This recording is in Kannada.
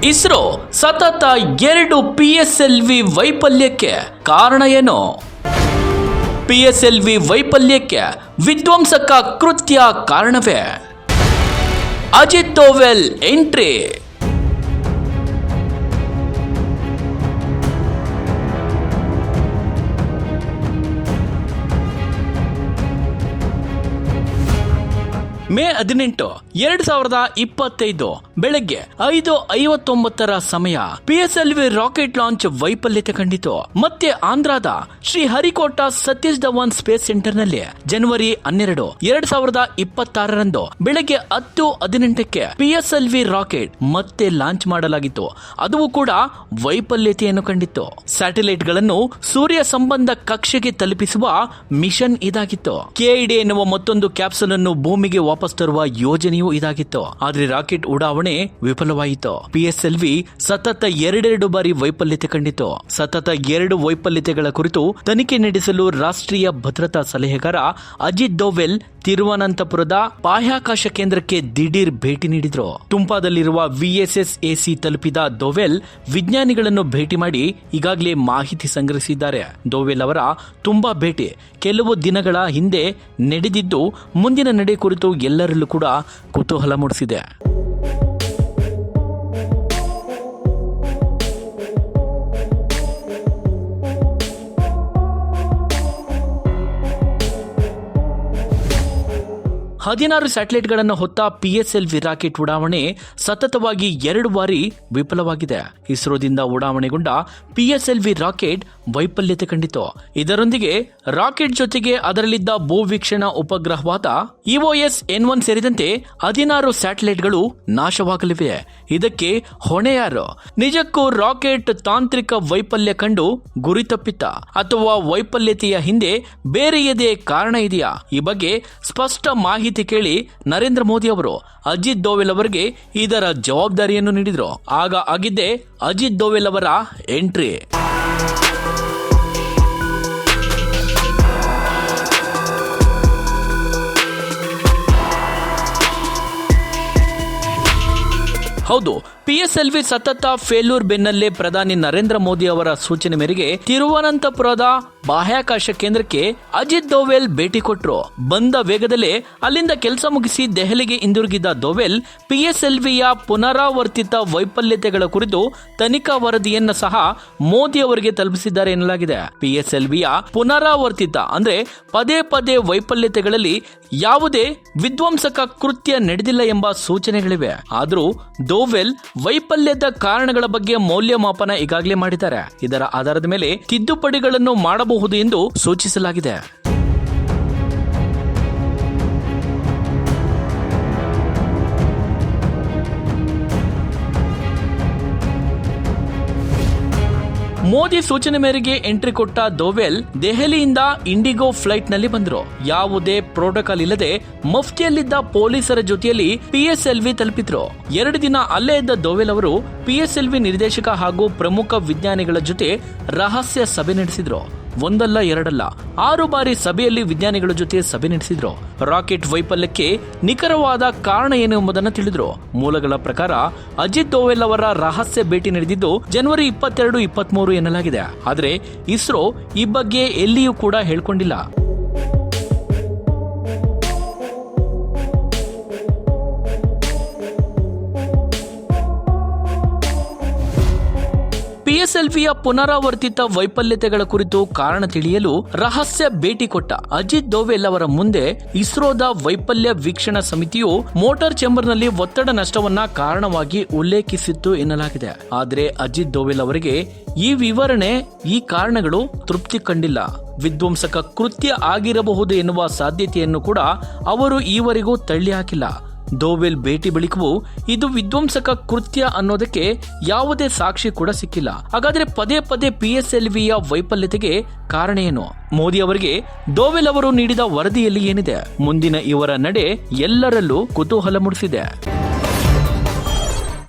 ಇಸ್ರೋ ಸತತ 2 PSLV ವೈಫಲ್ಯಕ್ಕೆ ಕಾರಣ ಏನು? PSLV ವೈಫಲ್ಯಕ್ಕೆ ವಿಧ್ವಂಸಕ ಕೃತ್ಯ ಕಾರಣವೇ? ಅಜಿತ್ ದೋವಲ್ ಎಂಟ್ರಿ. ಮೇ 18, 2025 ಬೆಳಗ್ಗೆ 5:59 ಸಮಯ PSLV ರಾಕೆಟ್ ಲಾಂಚ್ ವೈಫಲ್ಯತೆ ಕಂಡಿತು. ಮತ್ತೆ ಆಂಧ್ರದ ಶ್ರೀಹರಿಕೋಟಾ ಸತೀಶ್ ಧವನ್ ಸ್ಪೇಸ್ ಸೆಂಟರ್ ನಲ್ಲಿ ಜನವರಿ 12, 2026 ಬೆಳಗ್ಗೆ 10:18 PSLV ರಾಕೆಟ್ ಮತ್ತೆ ಲಾಂಚ್ ಮಾಡಲಾಗಿತ್ತು. ಅದು ಕೂಡ ವೈಫಲ್ಯತೆಯನ್ನು ಕಂಡಿತ್ತು. ಸ್ಯಾಟಲೈಟ್ ಗಳನ್ನು ಸೂರ್ಯ ಸಂಬಂಧ ಕಕ್ಷೆಗೆ ತಲುಪಿಸುವ ಮಿಷನ್ ಇದಾಗಿತ್ತು. KID ಎನ್ನುವ ಮತ್ತೊಂದು ಕ್ಯಾಪ್ಸೂಲ್ ಅನ್ನು ಭೂಮಿಗೆ ವಾಪಸ್ ತರುವ ಯೋಜನೆಯೂ ಇದಾಗಿತ್ತು. ಆದ್ರೆ ರಾಕೆಟ್ ಉಡಾವಣೆ ವಿಫಲವಾಯಿತು. PSLV ಸತತ 2 ಬಾರಿ ವೈಫಲ್ಯತೆ ಕಂಡಿತು. ಸತತ 2 ವೈಫಲ್ಯತೆಗಳ ಕುರಿತು ತನಿಖೆ ನಡೆಸಲು ರಾಷ್ಟ್ರೀಯ ಭದ್ರತಾ ಸಲಹೆಗಾರ ಅಜಿತ್ ದೋವಲ್ ತಿರುವನಂತಪುರದ ಬಾಹ್ಯಾಕಾಶ ಕೇಂದ್ರಕ್ಕೆ ದಿಢೀರ್ ಭೇಟಿ ನೀಡಿದ್ರು. ಟುಂಪಾದಲ್ಲಿರುವ VSS-AC ತಲುಪಿದ ದೋವಲ್ ವಿಜ್ಞಾನಿಗಳನ್ನು ಭೇಟಿ ಮಾಡಿ ಈಗಾಗಲೇ ಮಾಹಿತಿ ಸಂಗ್ರಹಿಸಿದ್ದಾರೆ. ದೋವಲ್ ಅವರ ತುಂಬಾ ಭೇಟಿ ಕೆಲವು ದಿನಗಳ ಹಿಂದೆ ನಡೆದಿದ್ದು ಮುಂದಿನ ನಡೆ ಕುರಿತು ಎಲ್ಲರಲ್ಲೂ ಕೂಡ ಕುತೂಹಲ ಮೂಡಿಸಿದೆ. ಹದಿನಾರು ಸ್ಯಾಟಲೈಟ್ಗಳನ್ನು ಹೊತ್ತ PSLV ರಾಕೆಟ್ ಉಡಾವಣೆ ಸತತವಾಗಿ 2 ಬಾರಿ ವಿಫಲವಾಗಿದೆ. ಇಸ್ರೋದಿಂದ ಉಡಾವಣೆಗೊಂಡ PSLV ರಾಕೆಟ್ ವೈಫಲ್ಯತೆ ಕಂಡಿತು. ಇದರೊಂದಿಗೆ ರಾಕೆಟ್ ಜೊತೆಗೆ ಅದರಲ್ಲಿದ್ದ ಭೂವೀಕ್ಷಣಾ ಉಪಗ್ರಹವಾದ EOS-N1 ಸೇರಿದಂತೆ 16 ಸ್ಯಾಟಲೈಟ್ಗಳು ನಾಶವಾಗಲಿವೆ. ಇದಕ್ಕೆ ಹೊಣೆ ಯಾರು? ನಿಜಕ್ಕೂ ರಾಕೆಟ್ ತಾಂತ್ರಿಕ ವೈಫಲ್ಯ ಕಂಡು ಗುರಿ ತಪ್ಪಿತ್ತ ಅಥವಾ ವೈಫಲ್ಯತೆಯ ಹಿಂದೆ ಬೇರೆಯದೇ ಕಾರಣ ಇದೆಯಾ? ಈ ಬಗ್ಗೆ ಸ್ಪಷ್ಟ ಮಾಹಿತಿ ಕೇಳಿ ನರೇಂದ್ರ ಮೋದಿ ಅವರು ಅಜಿತ್ ದೋವಲ್ ಅವರಿಗೆ ಇದರ ಜವಾಬ್ದಾರಿಯನ್ನು ನೀಡಿದ್ರು. ಆಗ ಆಗಿದ್ದೇ ಅಜಿತ್ ದೋವಲ್ ಅವರ ಎಂಟ್ರಿ. ಹೌದು, PSLV ಸತತ ಫೇಲ್ಯೂರ್ ಬೆನ್ನಲ್ಲೇ ಪ್ರಧಾನಿ ನರೇಂದ್ರ ಮೋದಿ ಅವರ ಸೂಚನೆ ಮೇರೆಗೆ ತಿರುವನಂತಪುರದ ಬಾಹ್ಯಾಕಾಶ ಕೇಂದ್ರಕ್ಕೆ ಅಜಿತ್ ದೋವಲ್ ಭೇಟಿ ಕೊಟ್ಟರು. ಬಂದ ವೇಗದಲ್ಲೇ ಅಲ್ಲಿಂದ ಕೆಲಸ ಮುಗಿಸಿ ದೆಹಲಿಗೆ ಹಿಂದಿರುಗಿದ ದೋವಲ್ PSLVಯ ಪುನರಾವರ್ತಿತ ವೈಫಲ್ಯತೆಗಳ ಕುರಿತು ತನಿಖಾ ವರದಿಯನ್ನು ಸಹ ಮೋದಿ ಅವರಿಗೆ ತಲುಪಿಸಿದ್ದಾರೆ ಎನ್ನಲಾಗಿದೆ. PSLVಯ ಪುನರಾವರ್ತಿತ ಅಂದ್ರೆ ಪದೇ ಪದೇ ವೈಫಲ್ಯತೆಗಳಲ್ಲಿ ಯಾವುದೇ ವಿಧ್ವಂಸಕ ಕೃತ್ಯ ನಡೆದಿಲ್ಲ ಎಂಬ ಸೂಚನೆಗಳಿವೆ. ಆದರೂ ದೋವಲ್ ವೈಫಲ್ಯದ ಕಾರಣಗಳ ಬಗ್ಗೆ ಮೌಲ್ಯಮಾಪನ ಈಗಾಗಲೇ ಮಾಡಿದ್ದಾರೆ. ಇದರ ಆಧಾರದ ಮೇಲೆ ತಿದ್ದುಪಡಿಗಳನ್ನು ಮಾಡಬಹುದು ಎಂದು ಸೂಚಿಸಲಾಗಿದೆ. ಮೋದಿ ಸೂಚನೆ ಮೇರೆಗೆ ಎಂಟ್ರಿ ಕೊಟ್ಟ ದೋವಲ್ ದೆಹಲಿಯಿಂದ ಇಂಡಿಗೋ ಫ್ಲೈಟ್ ನಲ್ಲಿ ಬಂದರು. ಯಾವುದೇ ಪ್ರೋಟೋಕಾಲ್ ಇಲ್ಲದೆ ಮಫ್ತಿಯಲ್ಲಿದ್ದ ಪೊಲೀಸರ ಜೊತೆಯಲ್ಲಿ PSLV ತಲುಪಿದ್ರು. 2 ದಿನ ಅಲ್ಲೇ ಇದ್ದ ದೋವಲ್ ಅವರು PSLV ನಿರ್ದೇಶಕ ಹಾಗೂ ಪ್ರಮುಖ ವಿಜ್ಞಾನಿಗಳ ಜೊತೆ ರಹಸ್ಯ ಸಭೆ ನಡೆಸಿದ್ರು. ಒಂದಲ್ಲ ಎರಡಲ್ಲ 6 ಬಾರಿ ಸಭೆಯಲ್ಲಿ ವಿಜ್ಞಾನಿಗಳ ಜೊತೆ ಸಭೆ ನಡೆಸಿದ್ರು. ರಾಕೆಟ್ ವೈಫಲ್ಯಕ್ಕೆ ನಿಖರವಾದ ಕಾರಣ ಏನು ಎಂಬುದನ್ನು ತಿಳಿದ್ರು. ಮೂಲಗಳ ಪ್ರಕಾರ ಅಜಿತ್ ದೋವಲ್ ಅವರ ರಹಸ್ಯ ಭೇಟಿ ನಡೆದಿದ್ದು ಜನವರಿ 22, 23 ಎನ್ನಲಾಗಿದೆ. ಆದರೆ ಇಸ್ರೋ ಈ ಬಗ್ಗೆ ಎಲ್ಲಿಯೂ ಕೂಡ ಹೇಳ್ಕೊಂಡಿಲ್ಲ. PSLVಯ ಪುನರಾವರ್ತಿತ ವೈಫಲ್ಯತೆಗಳ ಕುರಿತು ಕಾರಣ ತಿಳಿಯಲು ರಹಸ್ಯ ಭೇಟಿ ಕೊಟ್ಟ ಅಜಿತ್ ದೋವಲ್ ಅವರ ಮುಂದೆ ಇಸ್ರೋದ ವೈಫಲ್ಯ ವೀಕ್ಷಣಾ ಸಮಿತಿಯು ಮೋಟಾರ್ ಚೇಂಬರ್ನಲ್ಲಿ ಒತ್ತಡ ನಷ್ಟವನ್ನ ಕಾರಣವಾಗಿ ಉಲ್ಲೇಖಿಸಿತ್ತು ಎನ್ನಲಾಗಿದೆ. ಆದರೆ ಅಜಿತ್ ದೋವಲ್ ಅವರಿಗೆ ಈ ವಿವರಣೆ, ಈ ಕಾರಣಗಳು ತೃಪ್ತಿ ಕಂಡಿಲ್ಲ. ವಿಧ್ವಂಸಕ ಕೃತ್ಯ ಆಗಿರಬಹುದು ಎನ್ನುವ ಸಾಧ್ಯತೆಯನ್ನು ಕೂಡ ಅವರು ಈವರೆಗೂ ತಳ್ಳಿ ಹಾಕಿಲ್ಲ. ದೋವಲ್ ಭೇಟಿ ಬಳಿಕವೂ ಇದು ವಿಧ್ವಂಸಕ ಕೃತ್ಯ ಅನ್ನೋದಕ್ಕೆ ಯಾವುದೇ ಸಾಕ್ಷಿ ಕೂಡ ಸಿಕ್ಕಿಲ್ಲ. ಹಾಗಾದ್ರೆ ಪದೇ ಪದೇ PSLVಯ ವೈಫಲ್ಯತೆಗೆ ಕಾರಣ ಏನು? ಮೋದಿ ಅವರಿಗೆ ದೋವಲ್ ಅವರು ನೀಡಿದ ವರದಿಯಲ್ಲಿ ಏನಿದೆ? ಮುಂದಿನ ಇವರ ನಡೆ ಎಲ್ಲರಲ್ಲೂ ಕುತೂಹಲ ಮೂಡಿಸಿದೆ.